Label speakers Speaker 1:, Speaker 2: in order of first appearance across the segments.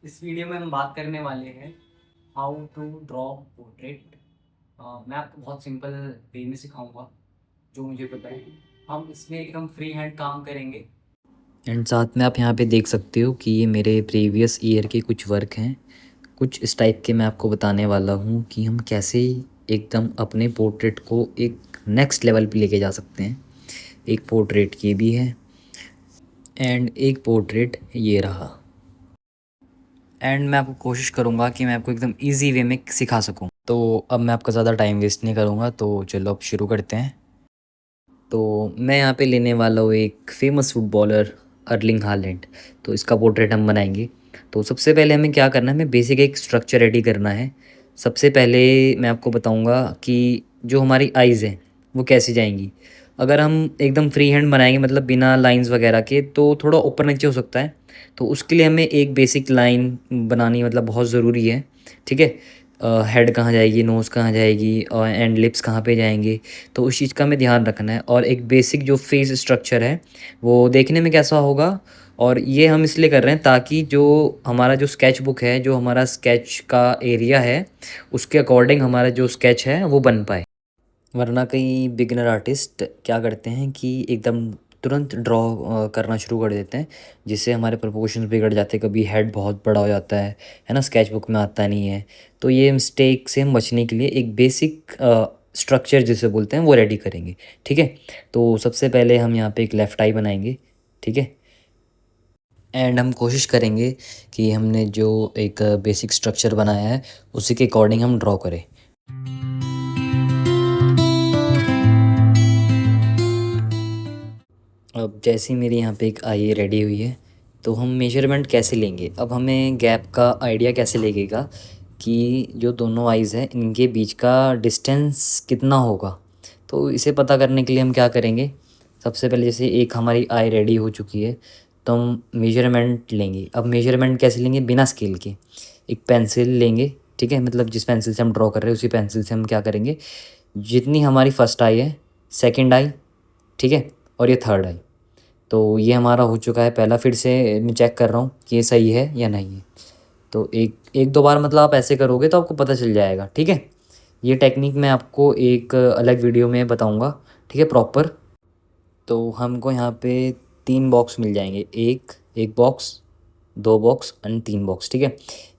Speaker 1: इस वीडियो में हम बात करने वाले हैं हाउ टू ड्रॉ पोर्ट्रेट। मैं आपको बहुत सिंपल वे में सिखाऊंगा जो मुझे पता है। हम इसमें एकदम फ्री हैंड काम करेंगे।
Speaker 2: एंड साथ में आप यहाँ पे देख सकते हो कि ये मेरे प्रीवियस ईयर के कुछ वर्क हैं। कुछ इस टाइप के मैं आपको बताने वाला हूँ कि हम कैसे एकदम अपने पोर्ट्रेट को एक नेक्स्ट लेवल पे लेके जा सकते हैं। एक पोर्ट्रेट ये भी है एंड एक पोर्ट्रेट ये रहा। एंड मैं आपको कोशिश करूँगा कि मैं आपको एकदम इजी वे में सिखा सकूँ। तो अब मैं आपका ज़्यादा टाइम वेस्ट नहीं करूँगा, तो चलो अब शुरू करते हैं। तो मैं यहाँ पे लेने वाला हूँ एक फेमस फुटबॉलर अर्लिंग हालैंड। तो इसका पोर्ट्रेट हम बनाएंगे। तो सबसे पहले हमें क्या करना है, हमें बेसिक एक स्ट्रक्चर रेडी करना है। सबसे पहले मैं आपको बताऊँगा कि जो हमारी आइज़ हैं वो कैसे जाएंगी। अगर हम एकदम फ्री हैंड बनाएंगे, मतलब बिना लाइंस वगैरह के, तो थोड़ा ऊपर नीचे हो सकता है। तो उसके लिए हमें एक बेसिक लाइन बनानी मतलब बहुत ज़रूरी है। ठीक है, हेड कहाँ जाएगी, नोज़ कहाँ जाएगी और एंड लिप्स कहाँ पे जाएंगे। तो उस चीज़ का हमें ध्यान रखना है। और एक बेसिक जो फेस स्ट्रक्चर है वो देखने में कैसा होगा। और ये हम इसलिए कर रहे हैं ताकि जो हमारा जो स्केच बुक है, जो हमारा स्केच का एरिया है, उसके अकॉर्डिंग हमारा जो स्केच है वो बन पाए। वरना कई बिगिनर आर्टिस्ट क्या करते हैं कि एकदम तुरंत ड्रॉ करना शुरू कर देते हैं, जिससे हमारे प्रोपोर्शंस बिगड़ जाते हैं। कभी हेड बहुत बड़ा हो जाता है ना, स्केच बुक में आता नहीं है। तो ये मिस्टेक से हम बचने के लिए एक बेसिक स्ट्रक्चर जिसे बोलते हैं वो रेडी करेंगे। ठीक है, तो सबसे पहले हम यहाँ पे एक लेफ़्ट आई बनाएंगे। ठीक है, एंड हम कोशिश करेंगे कि हमने जो एक बेसिक स्ट्रक्चर बनाया है उसी के अकॉर्डिंग हम ड्रॉ करें। अब जैसे ही मेरी यहाँ पे एक आई रेडी हुई है, तो हम मेजरमेंट कैसे लेंगे। अब हमें गैप का आइडिया कैसे लगेगा कि जो दोनों आइज़ हैं इनके बीच का डिस्टेंस कितना होगा। तो इसे पता करने के लिए हम क्या करेंगे, सबसे पहले जैसे एक हमारी आई रेडी हो चुकी है तो हम मेजरमेंट लेंगे। अब मेजरमेंट कैसे लेंगे, बिना स्केल के। एक पेंसिल लेंगे, ठीक है, मतलब जिस पेंसिल से हम ड्रॉ कर रहे हैं उसी पेंसिल से हम क्या करेंगे, जितनी हमारी फर्स्ट आई है, सेकेंड आई, ठीक है, और ये थर्ड आई। तो ये हमारा हो चुका है पहला। फिर से मैं चेक कर रहा हूँ कि ये सही है या नहीं है। तो एक एक दो बार मतलब आप ऐसे करोगे तो आपको पता चल जाएगा। ठीक है, ये टेक्निक मैं आपको एक अलग वीडियो में बताऊँगा। ठीक है, प्रॉपर। तो हमको यहाँ पे 3 बॉक्स मिल जाएंगे, एक एक बॉक्स, 2 बॉक्स एंड 3 बॉक्स। ठीक है,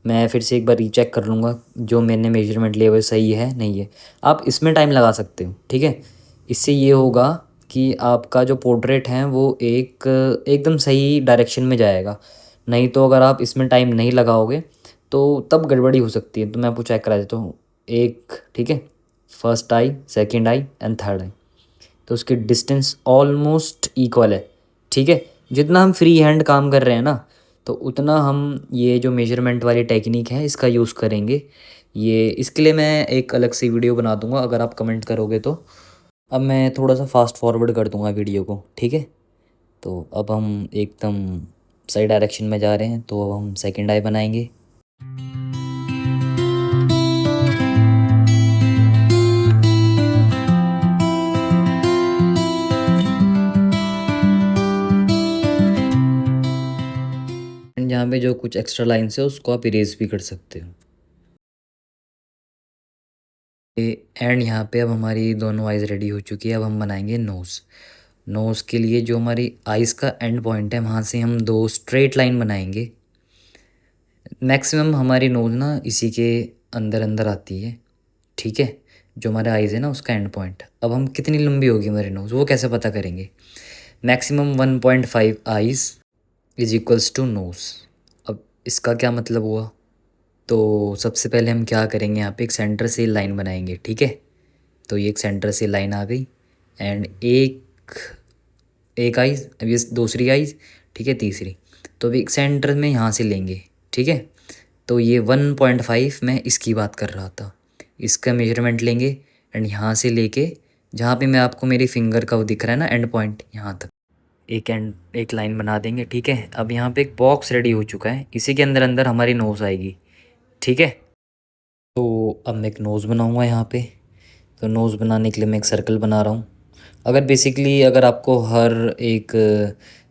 Speaker 2: मैं फिर से एक बार रीचेक कर लूँगा जो मैंने मेजरमेंट लिए हुए सही है नहीं है। आप इसमें टाइम लगा सकते हो। ठीक है, इससे ये होगा कि आपका जो पोर्ट्रेट है वो एक एकदम सही डायरेक्शन में जाएगा। नहीं तो अगर आप इसमें टाइम नहीं लगाओगे तो तब गड़बड़ी हो सकती है। तो मैं आपको चेक करा देता हूँ। एक, ठीक है, first eye, second eye and third eye. तो उसकी डिस्टेंस ऑलमोस्ट इक्वल है। ठीक है, जितना हम फ्री हैंड काम कर रहे हैं ना, तो उतना हम ये जो मेजरमेंट वाली टेक्निक है इसका यूज़ करेंगे। ये इसके लिए मैं एक अलग से वीडियो बना दूंगा अगर आप कमेंट करोगे तो। अब मैं थोड़ा सा फास्ट फॉरवर्ड कर दूंगा वीडियो को। ठीक है, तो अब हम एकदम सही डायरेक्शन में जा रहे हैं। तो अब हम सेकेंड आई बनाएंगे। एंड यहाँ पे जो कुछ एक्स्ट्रा लाइन्स है उसको आप इरेज भी कर सकते हो। एंड यहाँ पे अब हमारी दोनों आइज़ रेडी हो चुकी है। अब हम बनाएंगे नोज़। नोज़ के लिए जो हमारी आइज़ का एंड पॉइंट है वहाँ से हम 2 स्ट्रेट लाइन बनाएंगे। मैक्सिमम हमारी नोज़ ना इसी के अंदर अंदर आती है। ठीक है, जो हमारे आइज़ है ना उसका एंड पॉइंट। अब हम कितनी लंबी होगी हमारी नोज़ वो कैसे पता करेंगे। Maximum 1.5 eyes is equals to nose. अब इसका क्या मतलब हुआ, तो सबसे पहले हम क्या करेंगे, यहाँ पे एक सेंटर से लाइन बनाएंगे। ठीक है, तो ये एक सेंटर से लाइन आ गई एंड एक एक आइज़, अब ये दूसरी आइज़, ठीक है, तीसरी। तो अभी एक सेंटर में यहाँ से लेंगे। ठीक है, तो ये 1.5 मैं इसकी बात कर रहा था। इसका मेजरमेंट लेंगे एंड यहाँ से लेके जहाँ पे मैं आपको मेरी फिंगर का वो दिख रहा है ना एंड पॉइंट, यहाँ तक एक लाइन बना देंगे। ठीक है, अब यहाँ पे एक बॉक्स रेडी हो चुका है, इसी के अंदर अंदर हमारी नोज़ आएगी। ठीक है, तो अब मैं एक नोज़ बनाऊँगा यहाँ पे। तो नोज़ बनाने के लिए मैं एक सर्कल बना रहा हूँ। अगर बेसिकली अगर आपको हर एक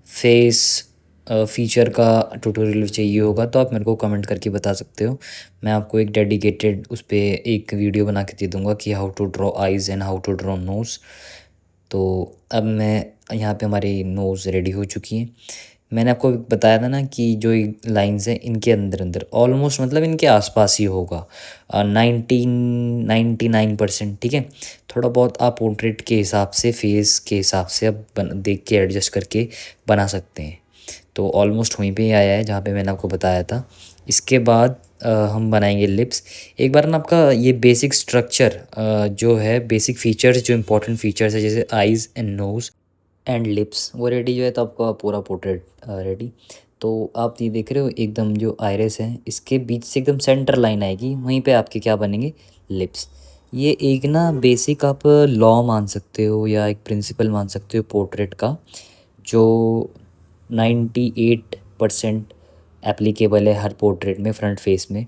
Speaker 2: फेस फ़ीचर का ट्यूटोरियल चाहिए होगा तो आप मेरे को कमेंट करके बता सकते हो। मैं आपको एक डेडिकेटेड उस पे एक वीडियो बना के दे दूँगा कि how to draw eyes and how to draw nose. तो अब मैं यहाँ पे हमारी नोज़ रेडी हो चुकी है। मैंने आपको बताया था ना कि जो ये लाइन्स हैं इनके अंदर-अंदर ऑलमोस्ट मतलब इनके आस-पास ही होगा 99% ठीक है। थोड़ा बहुत आप पोर्ट्रेट के हिसाब से, फेस के हिसाब से आप देख के एडजस्ट करके बना सकते हैं। तो ऑलमोस्ट वहीं पे ही आया है जहाँ पे मैंने आपको बताया था। इसके बाद हम बनाएंगे लिप्स। एक बार ना आपका ये बेसिक स्ट्रक्चर जो है, बेसिक फीचर्स जो इंपॉर्टेंट फीचर्स है जैसे eyes and nose and lips वो रेडी जो है तो आपका पूरा पोर्ट्रेट रेडी। तो आप ये देख रहे हो एकदम जो आइरिस है इसके बीच से एकदम सेंटर लाइन आएगी, वहीं पे आपके क्या बनेंगे, लिप्स। ये एक ना बेसिक आप लॉ मान सकते हो या एक प्रिंसिपल मान सकते हो पोर्ट्रेट का, जो 98% एप्लीकेबल है हर पोर्ट्रेट में, फ्रंट फेस में।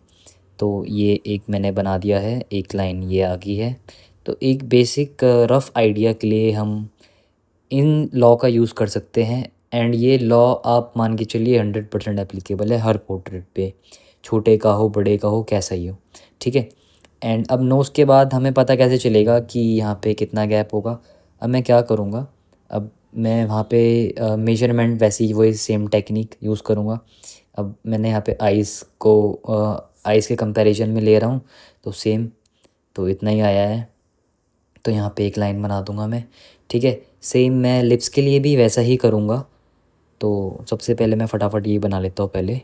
Speaker 2: तो ये एक मैंने बना दिया है, एक लाइन ये आ गई है। तो एक बेसिक रफ़ आइडिया के लिए हम इन लॉ का यूज़ कर सकते हैं एंड ये लॉ आप मान के चलिए 100% एप्लीकेबल है हर पोर्ट्रेट पे, छोटे का हो बड़े का हो कैसा ही हो, ठीक है। एंड अब नोज़ के बाद हमें पता कैसे चलेगा कि यहाँ पे कितना गैप होगा। अब मैं क्या करूँगा, अब मैं वहाँ पे मेजरमेंट वैसे ही वही सेम टेक्निक यूज़ करूँगा। अब मैंने यहाँ पे आइज़ के कंपैरिजन में ले रहा हूँ तो सेम, तो इतना ही आया है। तो यहाँ पे एक लाइन बना दूंगा मैं, ठीक है। सेम मैं लिप्स के लिए भी वैसा ही करूँगा। तो सबसे पहले मैं फटाफट ये बना लेता हूँ पहले।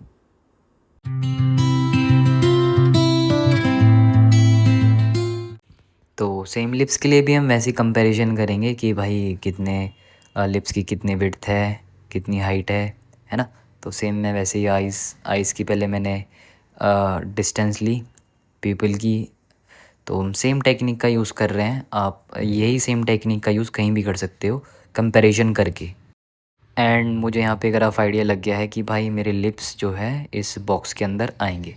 Speaker 2: तो सेम लिप्स के लिए भी हम वैसे कंपैरिजन करेंगे कि भाई कितने लिप्स की कितनी विड्थ है, कितनी हाइट है ना। तो सेम मैं वैसे ही आइज़ की पहले मैंने डिस्टेंस ली पीपल की। तो हम सेम टेक्निक का यूज़ कर रहे हैं, आप यही सेम टेक्निक का यूज़ कहीं भी कर सकते हो कंपैरिजन करके। एंड मुझे यहाँ पे एक रफ आइडिया लग गया है कि भाई मेरे लिप्स जो है इस बॉक्स के अंदर आएंगे।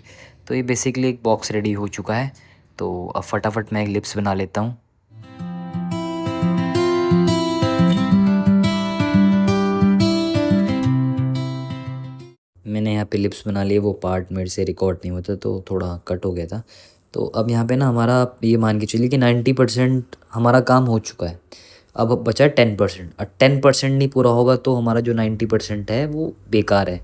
Speaker 2: तो ये बेसिकली एक बॉक्स रेडी हो चुका है। तो अब फटाफट मैं एक लिप्स बना लेता हूँ। मैंने यहाँ पे लिप्स बना लिए, वो पार्ट मेरे से रिकॉर्ड नहीं होता तो थोड़ा कट हो गया था। तो अब यहाँ पे ना हमारा ये मान के चलिए कि 90% हमारा काम हो चुका है। अब बचा 10%, और 10% नहीं पूरा होगा तो हमारा जो 90% है वो बेकार है,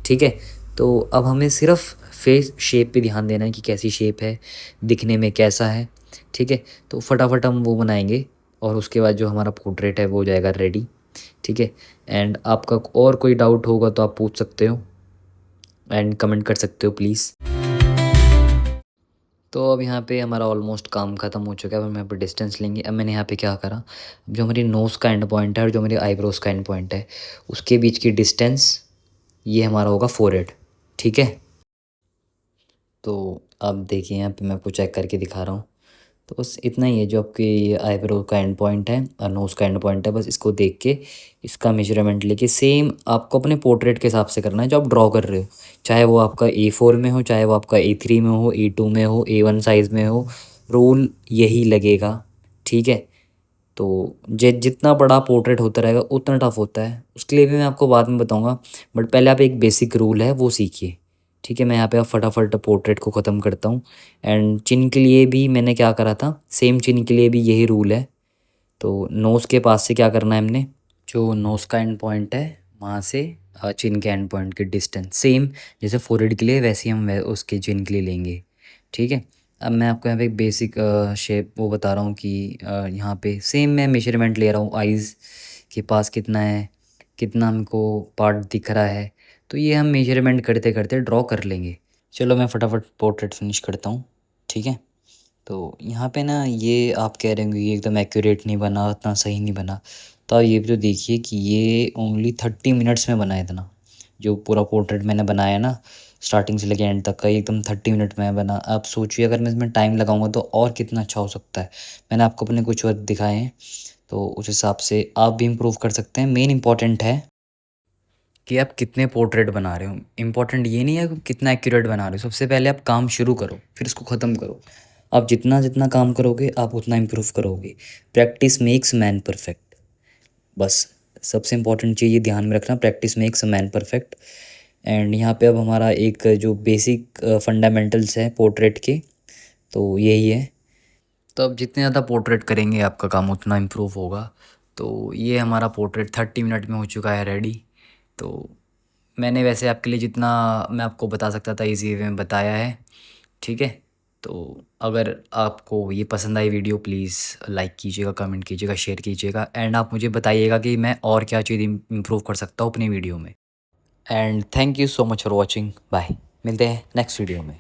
Speaker 2: ठीक है। तो अब हमें सिर्फ फेस शेप पे ध्यान देना है कि कैसी शेप है, दिखने में कैसा है, ठीक है। तो फटाफट हम वो बनाएंगे और उसके बाद जो हमारा पोर्ट्रेट है वो हो जाएगा रेडी, ठीक है। एंड आपका और कोई डाउट होगा तो आप पूछ सकते हो एंड कमेंट कर सकते हो प्लीज़। तो अब यहाँ पे हमारा ऑलमोस्ट काम ख़त्म हो चुका है। अब हम यहाँ पे डिस्टेंस लेंगे। अब मैंने यहाँ पे क्या करा, जो हमारी नोज़ का एंड पॉइंट है और जो मेरी आईब्रोज़ का एंड पॉइंट है उसके बीच की डिस्टेंस ये हमारा होगा फोरहेड, ठीक है। तो अब देखिए यहाँ पे मैं आपको चेक करके दिखा रहा हूँ। तो बस इतना ही है, जो आपके ये आईब्रो का एंड पॉइंट है और नोज़ का एंड पॉइंट है, बस इसको देख के इसका मेजरमेंट लेके सेम आपको अपने पोर्ट्रेट के हिसाब से करना है जो आप ड्रॉ कर रहे हो। चाहे वो आपका A4 में हो, चाहे वो आपका A3 में हो, A2 में हो, A1 साइज़ में हो, रूल यही लगेगा, ठीक है। तो जितना बड़ा पोर्ट्रेट होता रहेगा उतना टफ होता है, उसके लिए भी मैं आपको बाद में बताऊँगा। बट पहले आप एक बेसिक रूल है वो सीखिए, ठीक है। मैं यहाँ पे अब फटाफट पोर्ट्रेट को ख़त्म करता हूँ। एंड चिन के लिए भी मैंने क्या करा था, सेम चिन के लिए भी यही रूल है। तो नोज़ के पास से क्या करना है हमने, जो नोज़ का एंड पॉइंट है वहाँ से चिन के एंड पॉइंट की डिस्टेंस सेम जैसे फोरहेड के लिए वैसे ही हम उसके चिन के लिए लेंगे, ठीक है। अब मैं आपको यहाँ पे एक बेसिक शेप वो बता रहा हूँ कि यहाँ पे सेम मैं मेजरमेंट ले रहा हूँ आइज़ के पास कितना है, कितना हमको पार्ट दिख रहा है। तो ये हम मेजरमेंट करते करते ड्रॉ कर लेंगे। चलो मैं फटाफट पोर्ट्रेट फिनिश करता हूँ, ठीक है। तो यहाँ पे ना ये आप कह रहे होंगे ये एकदम एक्यूरेट नहीं बना, इतना सही नहीं बना। तो आप ये भी तो देखिए कि ये ओनली 30 मिनट्स में बना है इतना, जो पूरा पोर्ट्रेट मैंने बनाया ना स्टार्टिंग से लेके एंड तक का, ये एकदम 30 मिनट में बना। आप सोचिए अगर मैं इसमें टाइम लगाऊंगा तो और कितना अच्छा हो सकता है। मैंने आपको अपने कुछ वर्क दिखाए हैं तो उस हिसाब से आप भी इम्प्रूव कर सकते हैं। मेन इंपॉर्टेंट है कि आप कितने पोर्ट्रेट बना रहे हो, इम्पोर्टेंट ये नहीं है कि कितना एक्यूरेट बना रहे हो। सबसे पहले आप काम शुरू करो फिर इसको ख़त्म करो। आप जितना जितना काम करोगे आप उतना इम्प्रूव करोगे। Practice makes man perfect. बस सबसे इम्पोर्टेंट चीज़ ये ध्यान में रखना, practice makes a man perfect. And यहाँ पे अब हमारा एक जो बेसिक फंडामेंटल्स हैं पोर्ट्रेट के, तो यही है। तो अब जितने ज़्यादा पोर्ट्रेट करेंगे आपका काम उतना इम्प्रूव होगा। तो ये हमारा पोर्ट्रेट 30 मिनट में हो चुका है रेडी। तो मैंने वैसे आपके लिए जितना मैं आपको बता सकता था इजी वे में बताया है, ठीक है। तो अगर आपको ये पसंद आई वीडियो, प्लीज़ लाइक कीजिएगा, कमेंट कीजिएगा, शेयर कीजिएगा एंड आप मुझे बताइएगा कि मैं और क्या चीज़ इम्प्रूव कर सकता हूँ अपनी वीडियो में। And thank you so much for watching, bye, मिलते हैं नेक्स्ट वीडियो में।